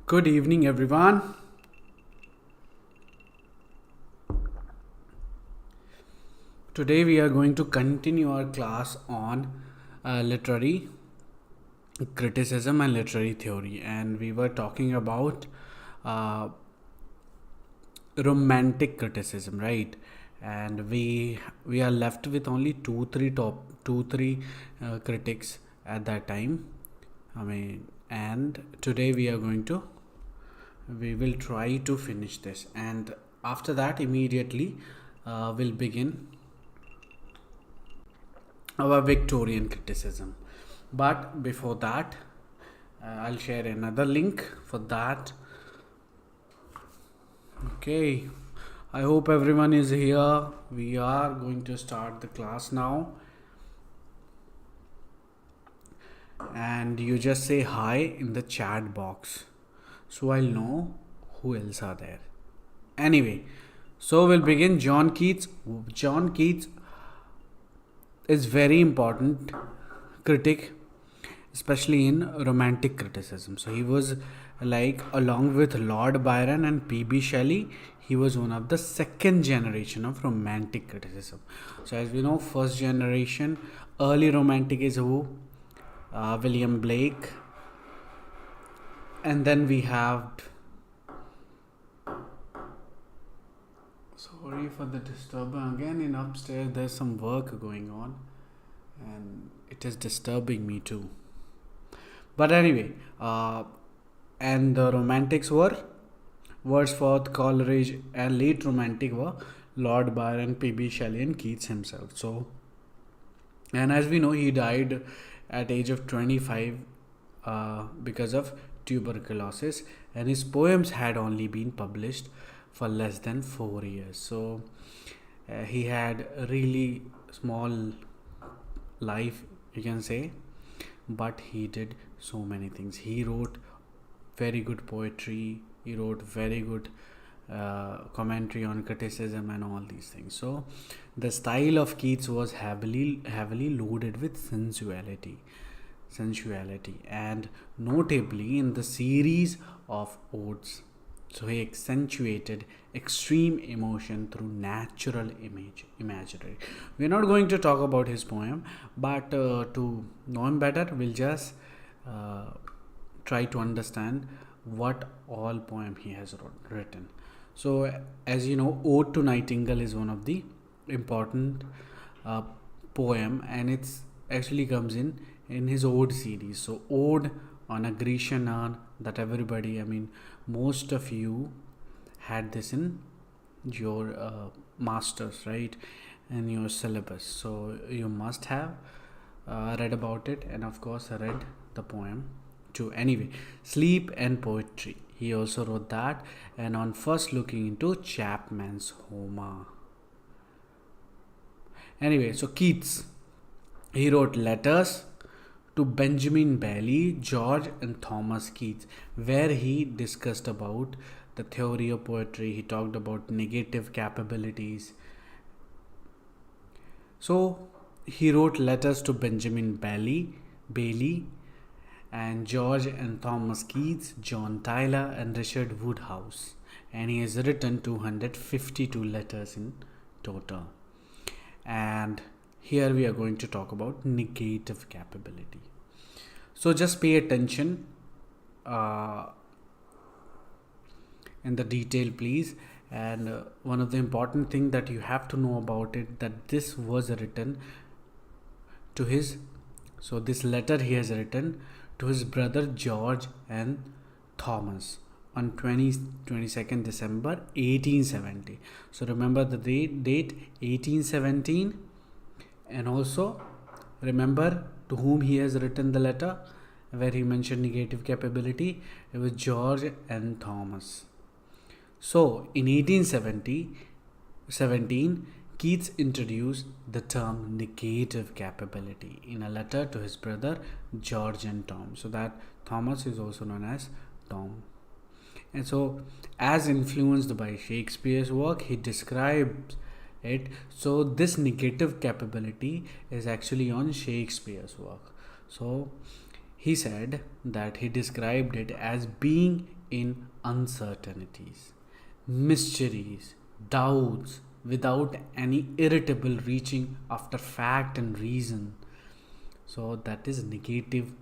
Good evening, everyone. Today we are going to continue our class on literary criticism and literary theory, and we were talking about uh, romantic criticism, right? And we are left with only two three critics at that time. And today we will try to finish this, and after that immediately we'll begin our Victorian criticism. But before that, I'll share another link for that. Okay, I hope everyone is here. We are going to start the class now, and you just say hi in the chat box so I'll know who else are there. Anyway, so we'll begin. John Keats. John Keats is very important critic, especially in romantic criticism. So he was like, along with Lord Byron and P.B. Shelley, he was one of the second generation of romantic criticism. So as we know, first generation early romantic is who? William Blake, and then we have, sorry for the disturbance again, in upstairs there's some work going on and it is disturbing me too. But anyway, and the romantics were Wordsworth, Coleridge, and late romantic were Lord Byron, P.B. Shelley, and Keats himself. So, and as we know, he died at age of 25 because of tuberculosis, and his poems had only been published for less than 4 years. So, he had a really small life, you can say, but he did so many things. He wrote very good poetry, he wrote very good commentary on criticism and all these things. So the style of Keats was heavily loaded with sensuality, and notably in the series of odes. So he accentuated extreme emotion through natural imagery. We're not going to talk about his poem, but to know him better, we'll just uh, try to understand what all poem he has written. So, as you know, Ode to Nightingale is one of the important uh, poem, and it's actually comes in his ode series. So, Ode on a Grecian urn, that everybody, most of you had this in your masters, right, in your syllabus. So you must have read about it, and of course read the poem too. Anyway, Sleep and Poetry, he also wrote that, and on first looking into Chapman's Homer. Anyway, so Keats, he wrote letters to Benjamin Bailey, George, and Thomas Keats, where he discussed about the theory of poetry. He talked about negative capabilities. So he wrote letters to Benjamin Bailey, and George and Thomas Keats, John Tyler, and Richard Woodhouse. And he has written 252 letters in total. And here we are going to talk about negative capability. So just pay attention in the detail, please. And one of the important thing that you have to know about it, that this was written to his, so this letter he has written to his brother George and Thomas on 22nd December 1870. So remember the date 1817, and also remember to whom he has written the letter where he mentioned negative capability. It was George and Thomas. So in 1817, Keats introduced the term negative capability in a letter to his brother George and Tom. So that Thomas is also known as Tom. And so, as influenced by Shakespeare's work, he describes it. So this negative capability is actually on Shakespeare's work. So he said that he described it as being in uncertainties, mysteries, doubts, without any irritable reaching after fact and reason. So that is negative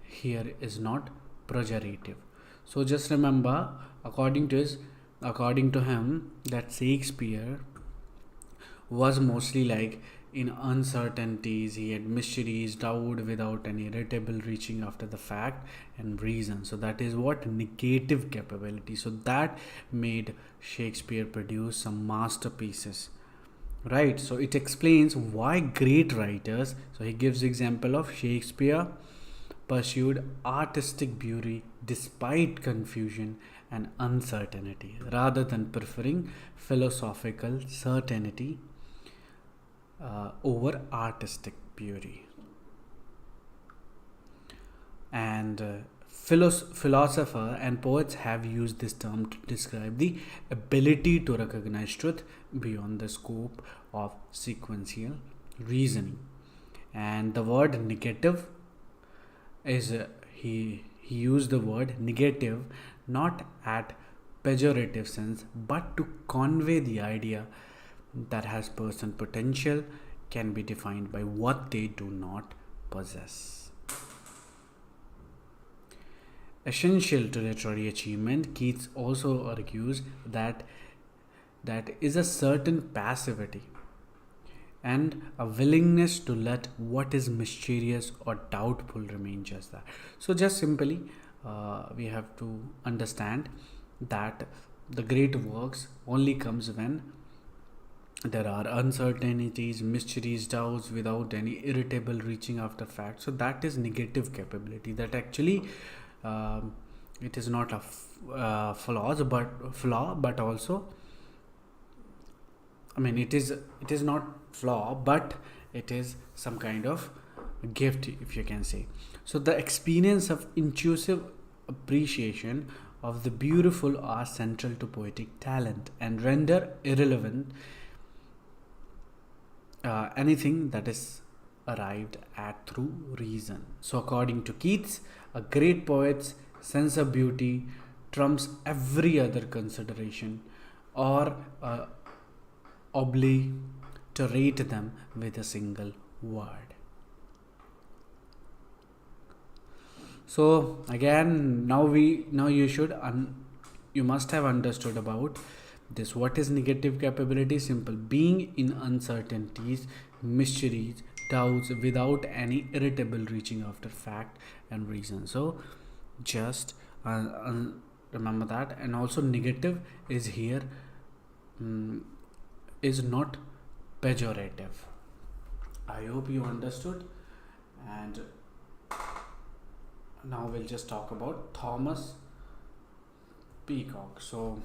here, is not pejorative. So just remember, according to him, that Shakespeare was mostly like in uncertainties, he had mysteries, doubt without any irritable reaching after the fact and reason. So that is what negative capability. So that made Shakespeare produce some masterpieces, right? So it explains why great writers, so he gives example of Shakespeare pursued artistic beauty despite confusion and uncertainty rather than preferring philosophical certainty over artistic beauty. And philosopher and poets have used this term to describe the ability to recognize truth beyond the scope of sequential reasoning. And the word negative is he used the word negative not at pejorative sense, but to convey the idea that has person potential can be defined by what they do not possess. Essential to literary achievement, Keats also argues that is a certain passivity and a willingness to let what is mysterious or doubtful remain just that. So just simply we have to understand that the great works only comes when there are uncertainties, mysteries, doubts without any irritable reaching after fact. So that is negative capability. That actually it is not a flaw, but also, I mean, it is not flaw, but it is some kind of gift, if you can say. So the experience of intuitive appreciation of the beautiful are central to poetic talent and render irrelevant anything that is arrived at through reason. So according to Keats, a great poet's sense of beauty trumps every other consideration or obliterate them with a single word. So again, now you must have understood about this. What is negative capability? Simple: being in uncertainties, mysteries, doubts without any irritable reaching after fact and reason. So just remember that. And also negative is here is not pejorative. I hope you understood. And now we'll just talk about Thomas Peacock. So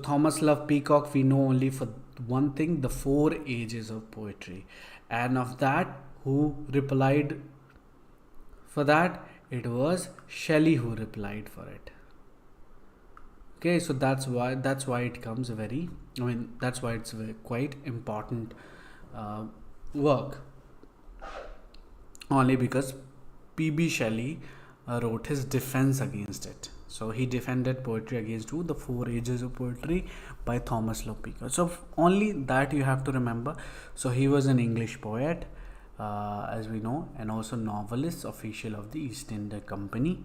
Thomas Love Peacock, we know only for one thing, the 4 ages of poetry. And of that, who replied for that? It was Shelley who replied for it. Okay, so that's why it comes very, that's why it's quite important work. Only because P.B. Shelley wrote his defense against it. So he defended poetry against who? The 4 ages of poetry by Thomas Love Peacock. So only that you have to remember. So he was an English poet, as we know, and also novelist, official of the East India Company,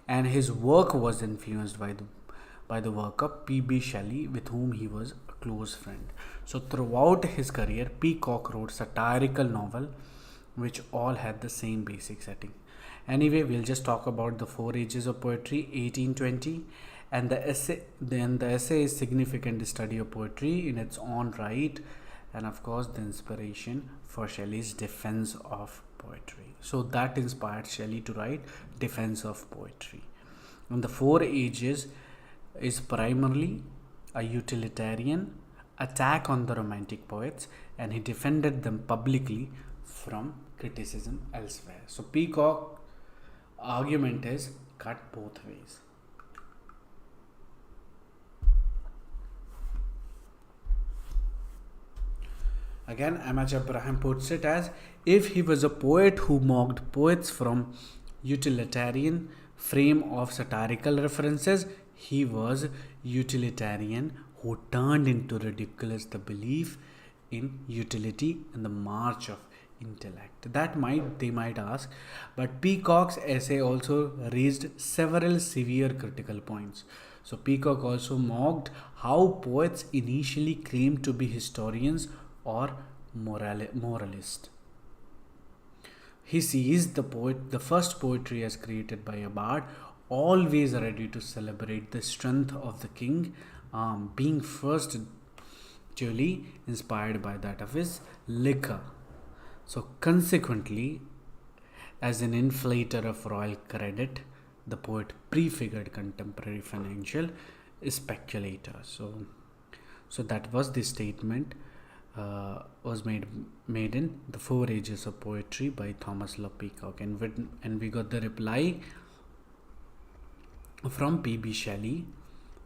and his work was influenced by the work of P.B. Shelley, with whom he was a close friend. So throughout his career, Peacock wrote satirical novel, which all had the same basic setting. Anyway, we'll just talk about the 4 ages of poetry, 1820, and the essay. Then the essay is significant study of poetry in its own right, and of course the inspiration for Shelley's defense of poetry. So that inspired Shelley to write defense of poetry. And the 4 ages is primarily a utilitarian attack on the romantic poets, and he defended them publicly from criticism elsewhere. So Peacock argument is cut both ways. Again, Ahmad Ibrahim puts it as, if he was a poet who mocked poets from utilitarian frame of satirical references, he was utilitarian who turned into ridiculous the belief in utility and the march of intellect. That they might ask, but Peacock's essay also raised several severe critical points. So Peacock also mocked how poets initially claimed to be historians or moralist. He sees the first poetry as created by a bard, always ready to celebrate the strength of the king, being first duly inspired by that of his liquor. So, consequently, as an inflator of royal credit, the poet prefigured contemporary financial speculator. So that was the statement was made in The Four Ages of Poetry by Thomas Love Peacock, and we got the reply from P.B. Shelley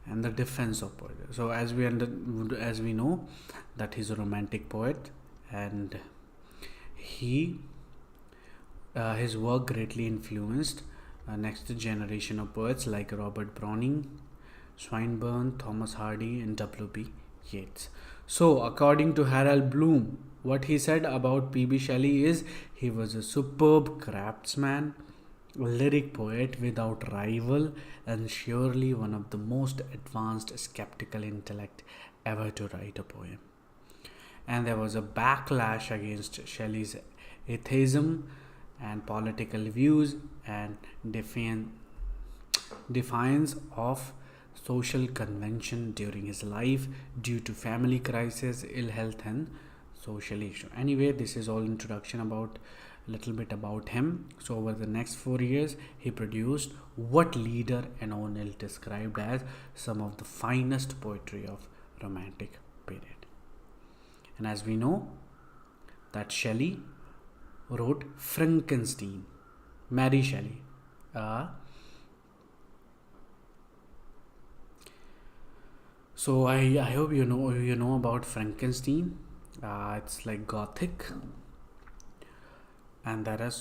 and the defense of poetry. So as we know that he's a romantic poet, and his work greatly influenced next generation of poets like Robert Browning, Swinburne, Thomas Hardy, and W.B. Yeats. So, according to Harold Bloom, what he said about P.B. Shelley is, he was a superb craftsman, a lyric poet without rival, and surely one of the most advanced skeptical intellect ever to write a poem. And there was a backlash against Shelley's atheism and political views and defiance of social convention during his life due to family crisis, ill health, and social issue. Anyway, this is all introduction about a little bit about him. So over the next 4 years, he produced what Leader and O'Neill described as some of the finest poetry of Romantic period. And as we know that Shelley wrote Frankenstein, Mary Shelley. So I hope you know about Frankenstein. It's like gothic, and there are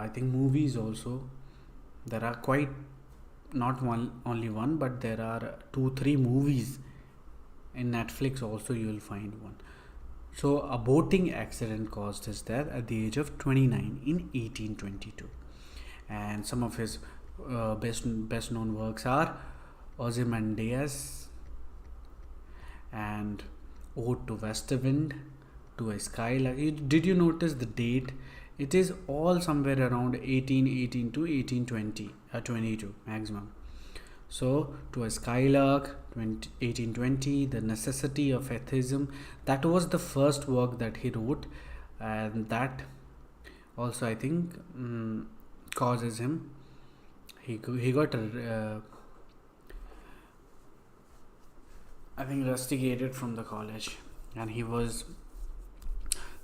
I think movies also. There are quite not only one, but there are 2-3 movies in Netflix also. You will find one. So a boating accident caused his death at the age of 29 in 1822, and some of his best known works are Ozymandias and Ode to Westerwind, To a Skylark. Did you notice the date? It is all somewhere around 1818 to 1820, 22 maximum. So, To a Skylark, 1820, The Necessity of Atheism. That was the first work that he wrote, and that also I think causes him. He got I think rusticated from the college, and he was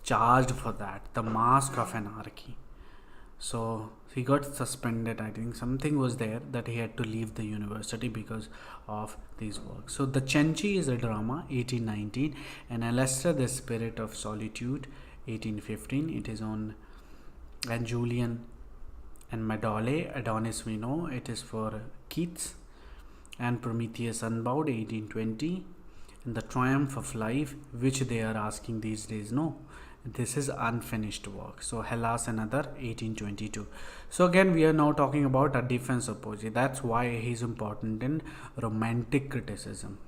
charged for that, The Mask of Anarchy. So he got suspended. I think something was there that he had to leave the university because of these works. So The Cenci is a drama, 1819, and Aleister, The Spirit of Solitude, 1815. It is on, and Julian and Medaille, Adonis we know, it is for Keats, and Prometheus Unbound, 1820, and The Triumph of Life, which they are asking these days. No, this is unfinished work. So Hellas Another, 1822. So again, we are now talking about a defense of poetry. That's why he's important in romantic criticism.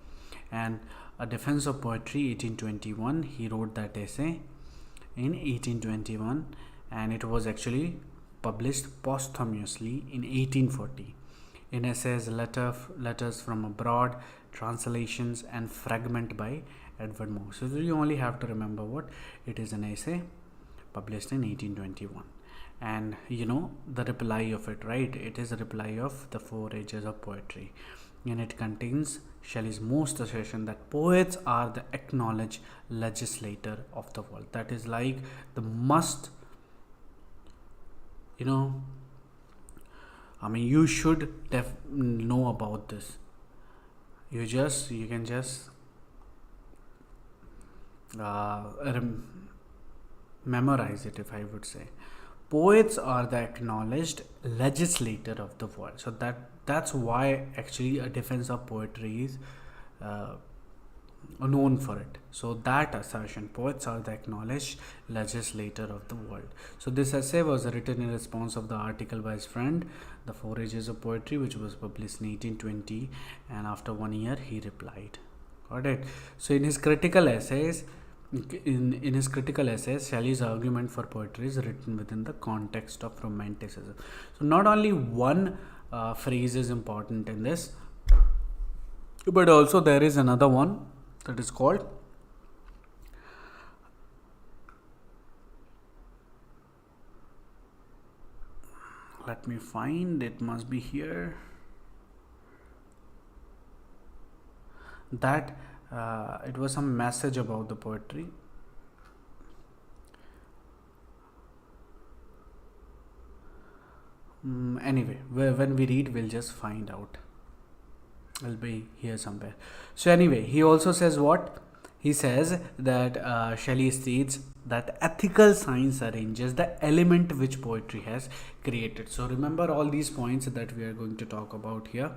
And A Defense of Poetry, 1821, he wrote that essay in 1821, and it was actually published posthumously in 1840. In essays, letters from abroad, translations, and fragment by Edward Monk. So you only have to remember what it is, an essay published in 1821, and you know the reply of it, right? It is a reply of The Four Ages of Poetry, and it contains Shelley's most assertion that poets are the acknowledged legislator of the world. That is like the must, I mean, you should know about this. You can just memorize it, if I would say. Poets are the acknowledged legislator of the world. So that's why actually a defense of poetry is uh, known for it. So that assertion, poets are the acknowledged legislator of the world. So this essay was written in response of the article by his friend, The Four Ages of Poetry, which was published in 1820, and after 1 year he replied. Got it? So in his critical essays, in his critical essays, Shelley's argument for poetry is written within the context of romanticism. So not only one phrase is important in this, but also there is another one that is called let me find, it must be here, that it was some message about the poetry. Anyway, when we read, we'll just find out. Will be here somewhere. So anyway, he also says what? He says that Shelley states that ethical science arranges the element which poetry has created. So remember all these points that we are going to talk about here.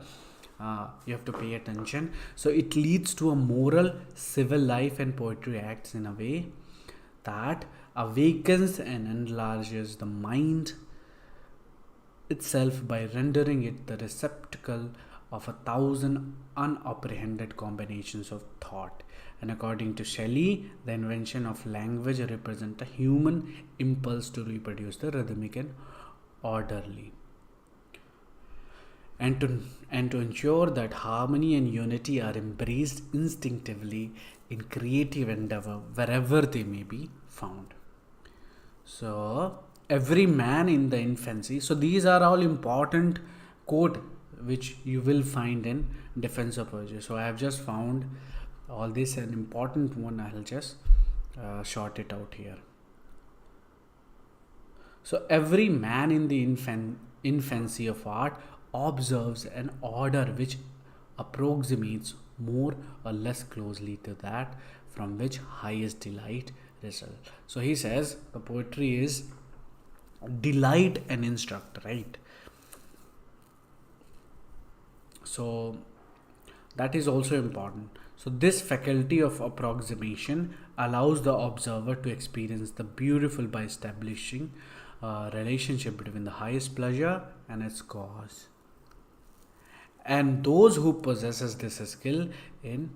You have to pay attention. So it leads to a moral, civil life, and poetry acts in a way that awakens and enlarges the mind itself by rendering it the receptacle of 1,000 unapprehended combinations of thought. And according to Shelley, the invention of language represents a human impulse to reproduce the rhythmic and orderly. And to ensure that harmony and unity are embraced instinctively in creative endeavor wherever they may be found. So every man in the infancy. So these are all important quote which you will find in Defense of Poetry. So I have just found all this an important one. I'll just short it out here. So every man in the infancy of art observes an order which approximates more or less closely to that from which highest delight results. So he says the poetry is delight and instruct, right? So that is also important. So this faculty of approximation allows the observer to experience the beautiful by establishing a relationship between the highest pleasure and its cause. And those who possesses this skill in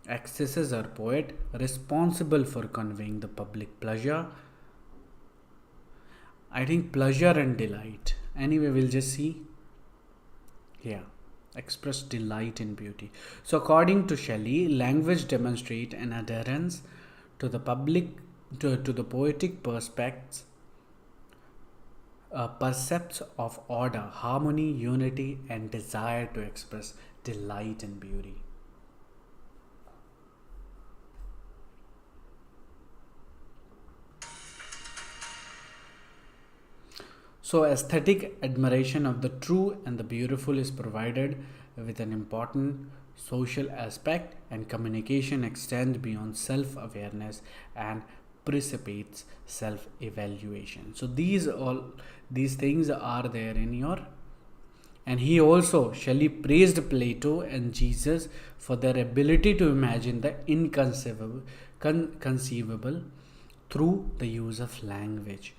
excesses are poet responsible for conveying the public pleasure. I think pleasure and delight. Anyway, we'll just see. Yeah, express delight in beauty. So according to Shelley, language demonstrates an adherence to the public to the poetic perspectives percepts of order, harmony, unity, and desire to express delight and beauty. So, aesthetic admiration of the true and the beautiful is provided with an important social aspect, and communication extends beyond self awareness and precipitates self evaluation. So these things are there in your. And he also, Shelley praised Plato and Jesus for their ability to imagine the inconceivable through the use of language.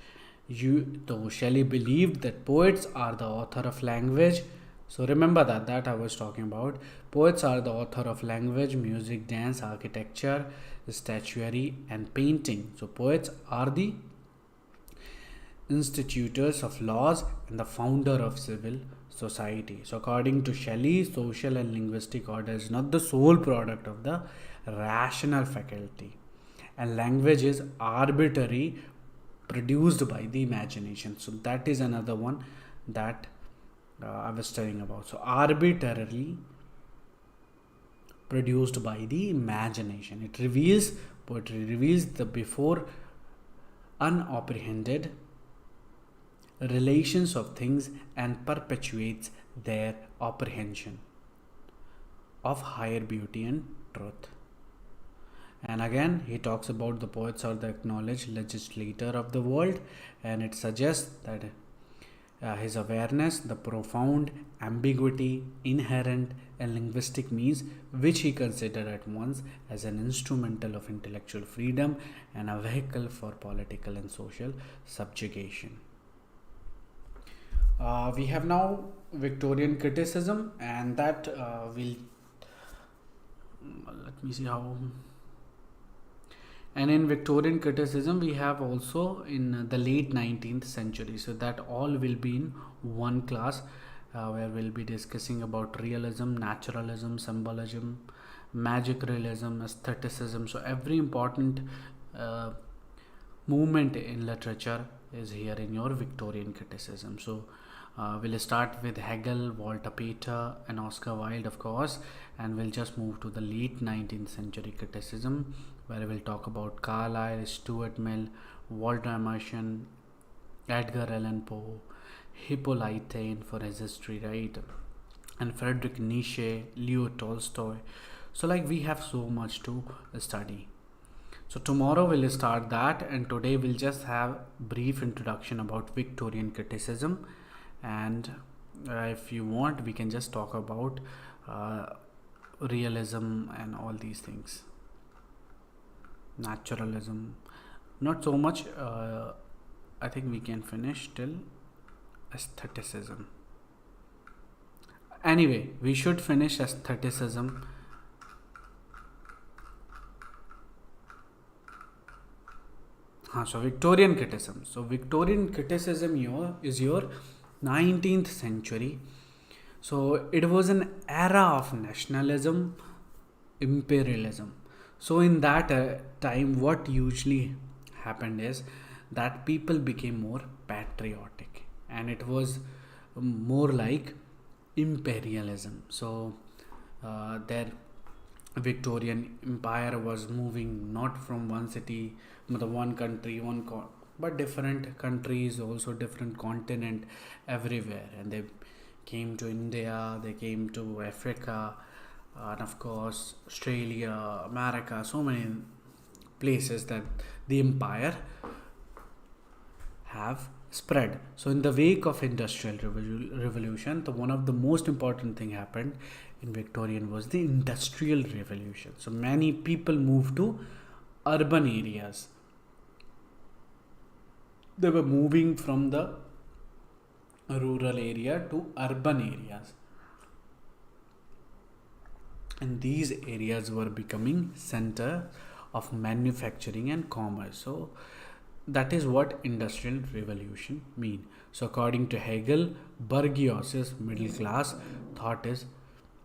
Though Shelley believed that poets are the author of language. So remember that I was talking about. Poets are the author of language, music, dance, architecture, statuary, and painting. So poets are the institutors of laws and the founder of civil society. So according to Shelley, social and linguistic order is not the sole product of the rational faculty, and language is arbitrary, produced by the imagination. So that is another one that I was telling about. So arbitrarily produced by the imagination. Poetry reveals the before unapprehended relations of things and perpetuates their apprehension of higher beauty and truth. And again, he talks about the poets are the acknowledged legislator of the world, and it suggests that his awareness, the profound ambiguity inherent in linguistic means, which he considered at once as an instrumental of intellectual freedom and a vehicle for political and social subjugation. We have now Victorian criticism, and that will let me see how. And in Victorian criticism, we have also in the late 19th century. So that all will be in one class, where we'll be discussing about realism, naturalism, symbolism, magic realism, aestheticism. So every important uh, movement in literature is here in your Victorian criticism. So we'll start with Hegel, Walter Pater, and Oscar Wilde, of course, and we'll just move to the late 19th century criticism, where we'll talk about Carlyle, Stuart Mill, Walter Emerson, Edgar Allan Poe, Hippolyte for his history, right? And Friedrich Nietzsche, Leo Tolstoy. So, like, we have so much to study. So tomorrow we'll start that, and today we'll just have brief introduction about Victorian criticism, and if you want, we can just talk about realism and all these things. Naturalism, not so much. I think we can finish till aestheticism. Anyway, we should finish aestheticism. So Victorian criticism. So Victorian criticism is your 19th century. So it was an era of nationalism, imperialism. So in that time, what usually happened is that people became more patriotic, and it was more like imperialism. So their Victorian Empire was moving not from one city, one country, but different countries, also different continent, everywhere. And they came to India, they came to Africa, and of course Australia, America, so many places that the empire have spread. So in the wake of industrial revolution, the one of the most important thing happened in Victorian was the industrial revolution. So many people moved to urban areas. They were moving from the rural area to urban areas, and these areas were becoming center of manufacturing and commerce. So that is what industrial revolution mean. So according to Hegel, bourgeois's middle class thought is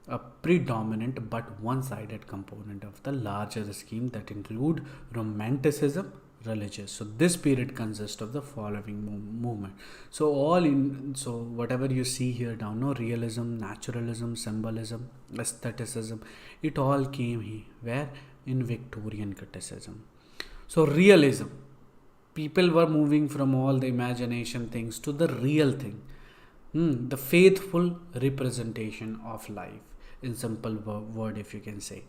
a predominant but one-sided component of the larger scheme that include romanticism, religious. So this period consists of the following movement. So whatever you see here down, no, realism, naturalism, symbolism, aestheticism, it all came here where in Victorian criticism. So realism, people were moving from all the imagination things to the real thing, the faithful representation of life, in simple word, if you can say.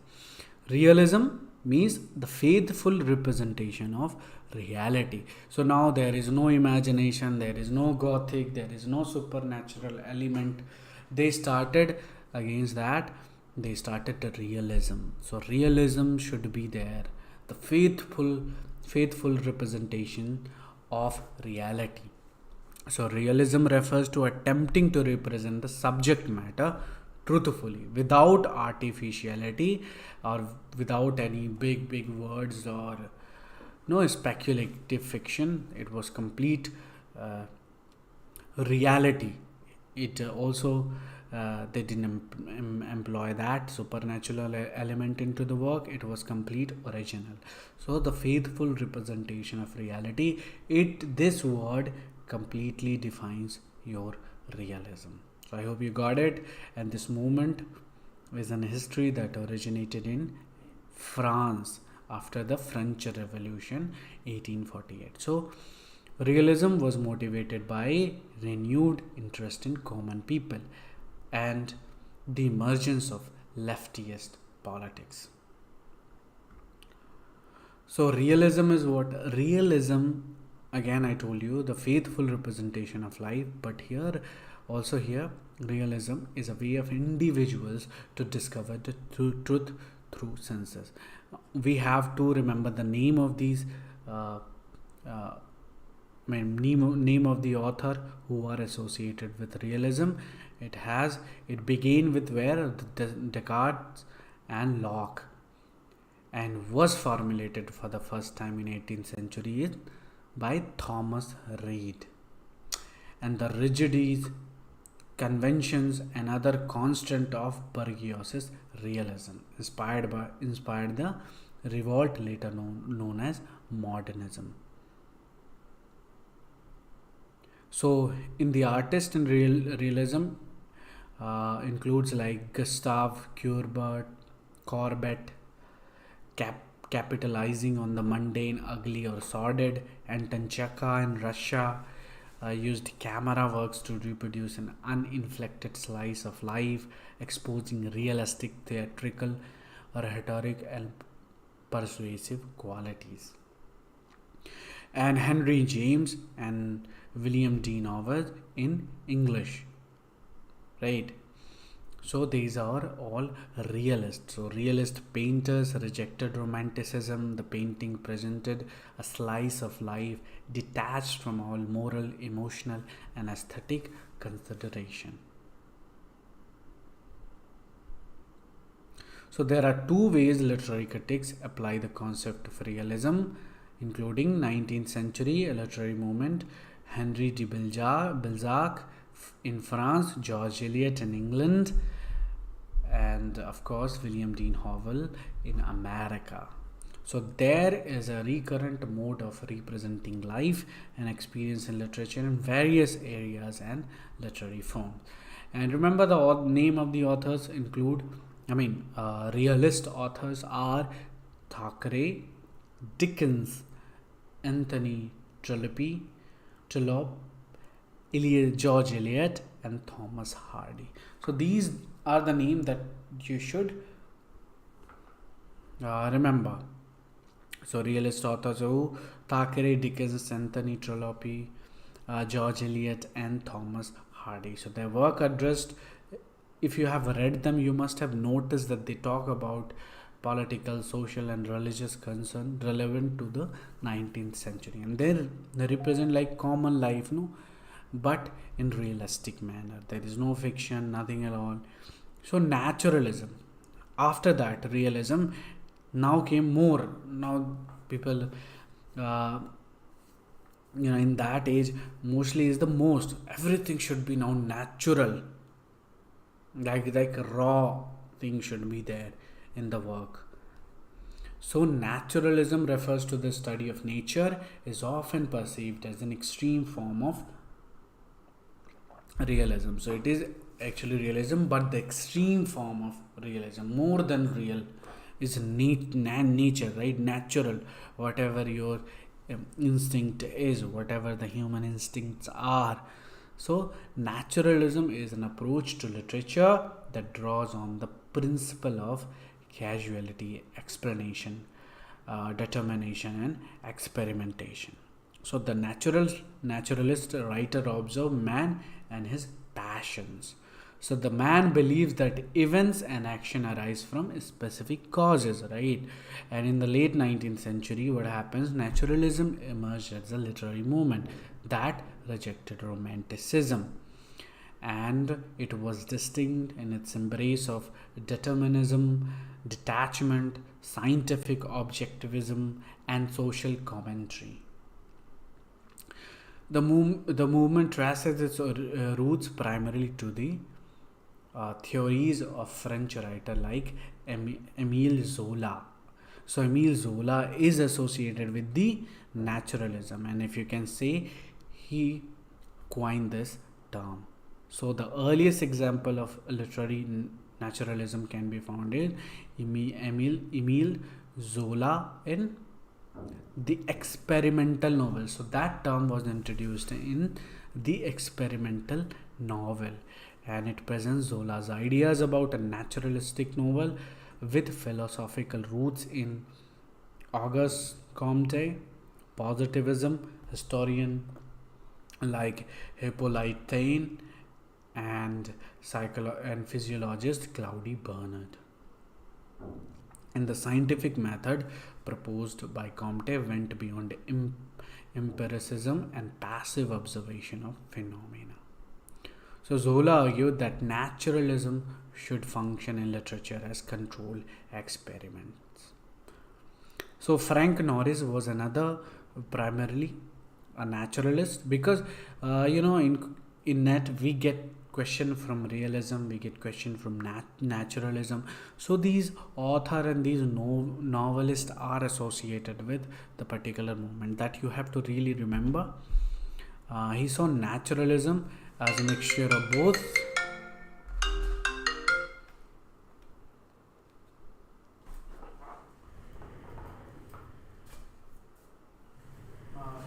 Realism means the faithful representation of reality. So now there is no imagination, there is no gothic, there is no supernatural element. They started against that, they started the realism. So realism should be there, the faithful representation of reality. So realism refers to attempting to represent the subject matter truthfully, without artificiality or without any big words or no speculative fiction. It was complete reality. It also they didn't employ that supernatural element into the work. It was complete original. So the faithful representation of reality, this word completely defines your realism. So I hope you got it. And this movement is an history that originated in France after the French Revolution 1848. So realism was motivated by renewed interest in common people and the emergence of leftist politics. So, realism is what? Realism, again, I told you, the faithful representation of life, but here, also here, realism is a way of individuals to discover the truth through senses. We have to remember the name of these, name of the author who are associated with realism. It began with where? Descartes and Locke, and was formulated for the first time in 18th century by Thomas Reid. And the rigidities, conventions, and other constant of Bourgeois realism inspired the revolt later known as modernism. So in the artist and realism includes like Gustave Courbet, capitalizing on the mundane, ugly, or sordid. Anton Chekhov in Russia used camera works to reproduce an uninflected slice of life, exposing realistic, theatrical, rhetoric, and persuasive qualities. And Henry James and William Dean Howells in English, right? So these are all realists. So realist painters rejected romanticism. The painting presented a slice of life detached from all moral, emotional, and aesthetic consideration. So there are two ways literary critics apply the concept of realism, including 19th century literary movement, Henri de Balzac in France, George Eliot in England, and of course William Dean Howells in America. So there is a recurrent mode of representing life and experience in literature in various areas and literary forms. And remember, the name of the authors include, realist authors are Thackeray, Dickens, Anthony Trollope, George Eliot, and Thomas Hardy. So these are the names that you should remember. So realist authors who: Thackeray, Dickens, Anthony Trollope, George Eliot, and Thomas Hardy. So their work addressed, if you have read them, you must have noticed that they talk about political, social, and religious concern relevant to the 19th century, and they represent like common life, no, but in realistic manner. There is no fiction, nothing at all. So naturalism, after that realism, now came more. Now people in that age mostly is the most, everything should be now natural, like raw thing should be there in the work. So naturalism refers to the study of nature, is often perceived as an extreme form of realism. So it is actually realism, but the extreme form of realism, more than real, is nature, right? Natural, whatever your instinct is, whatever the human instincts are. So naturalism is an approach to literature that draws on the principle of causality, explanation, determination, and experimentation. So the naturalist writer observes man and his passions. So the man believes that events and action arise from specific causes, right? And in the late 19th century, what happens? Naturalism emerged as a literary movement that rejected romanticism, and it was distinct in its embrace of determinism, detachment, scientific objectivism, and social commentary. The movement traces its roots primarily to the theories of French writer like Emile Zola. So Emile Zola is associated with the naturalism, and if you can say, he coined this term. So the earliest example of literary naturalism can be found in Emile Zola in the experimental novel. So that term was introduced in the experimental novel, and it presents Zola's ideas about a naturalistic novel with philosophical roots in Auguste Comte, positivism, historian like Hippolyte Taine, and and physiologist Claudie Bernard. And the scientific method proposed by Comte went beyond empiricism and passive observation of phenomena. So Zola argued that naturalism should function in literature as controlled experiments. So Frank Norris was another, primarily a naturalist, because in net we get question from realism, we get question from naturalism. So these author and these novelists are associated with the particular movement, that you have to really remember. He saw naturalism as a mixture of both.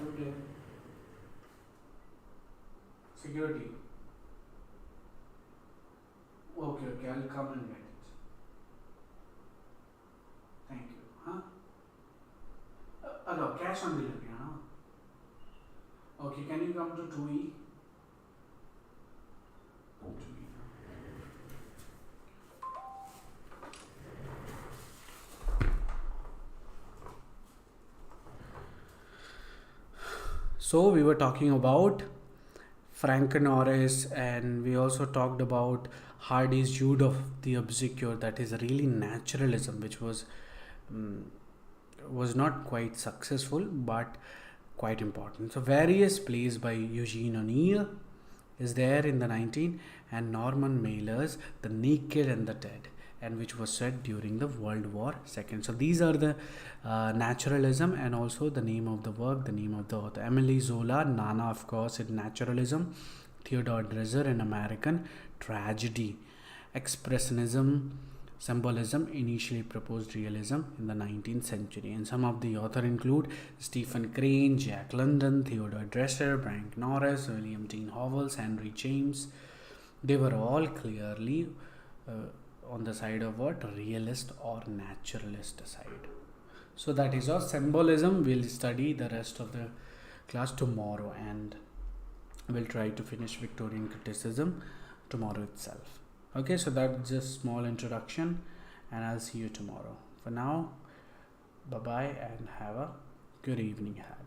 Okay. Security. Okay, I'll come and get it. Thank you. Huh? Hello, cash on delivery, huh? Okay, can you come to 2E? 2E. So we were talking about Frank Norris, and we also talked about Hardy's Jude of the Obscure, that is really naturalism, which was not quite successful but quite important. So various plays by Eugene O'Neill is there in the 19, and Norman Mailer's The Naked and the Dead, and which was set during the World War II. So these are the naturalism, and also the name of the work, the name of the author: Emily Zola, Nana, of course, in naturalism; Theodore Dreiser in American tragedy; Expressionism, symbolism, initially proposed realism in the 19th century. And some of the authors include Stephen Crane, Jack London, Theodore Dreiser, Frank Norris, William Dean Howells, Henry James. They were all clearly on the side of what? Realist or naturalist side. So that is all. Symbolism we'll study the rest of the class tomorrow, and we'll try to finish Victorian criticism tomorrow itself. Okay, so that's just small introduction, and I'll see you tomorrow. For now, bye bye and have a good evening ahead.